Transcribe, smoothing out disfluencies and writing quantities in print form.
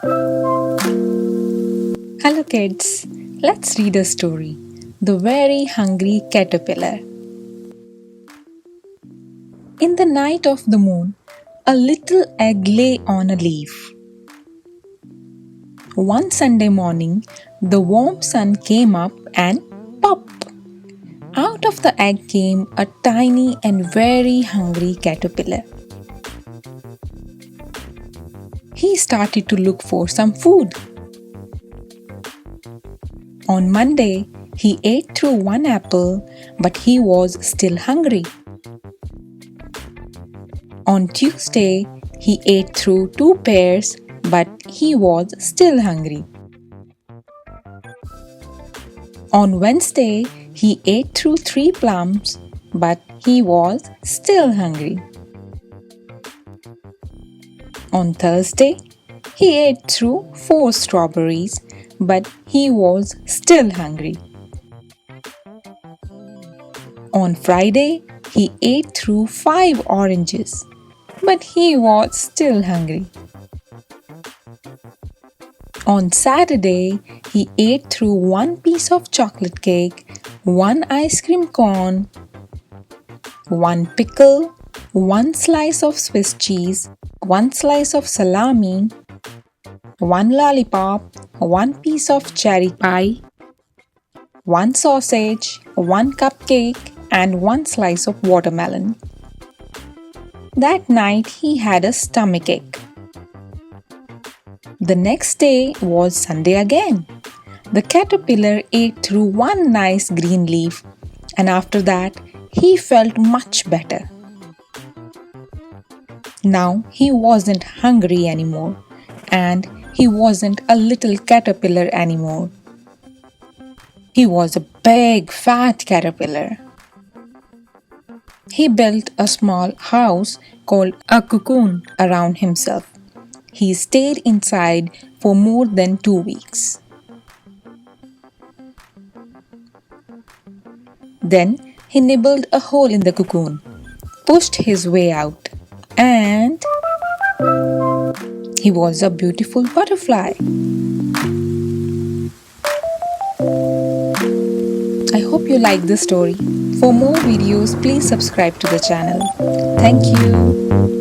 Hello kids, let's read a story. The Very Hungry Caterpillar. In the night of the moon, a little egg lay on a leaf. One Sunday morning, the warm sun came up and pop! Out of the egg came a tiny and very hungry caterpillar. He started to look for some food. On Monday, he ate through one apple, but he was still hungry. On Tuesday, he ate through two pears, but he was still hungry. On Wednesday, he ate through three plums, but he was still hungry. On Thursday, he ate through four strawberries, but he was still hungry. On Friday, he ate through five oranges, but he was still hungry. On Saturday, he ate through one piece of chocolate cake, one ice cream cone, one pickle, one slice of Swiss cheese, one slice of salami, one lollipop, one piece of cherry pie, one sausage, one cupcake, and one slice of watermelon. That night he had a stomachache. The next day was Sunday again. The caterpillar ate through one nice green leaf, and after that he felt much better. Now he wasn't hungry anymore, and he wasn't a little caterpillar anymore. He was a big fat caterpillar. He built a small house called a cocoon around himself. He stayed inside for more than 2 weeks. Then he nibbled a hole in the cocoon, pushed his way out, and he was a beautiful butterfly. I hope you like this story. For more videos, please subscribe to the channel. Thank you.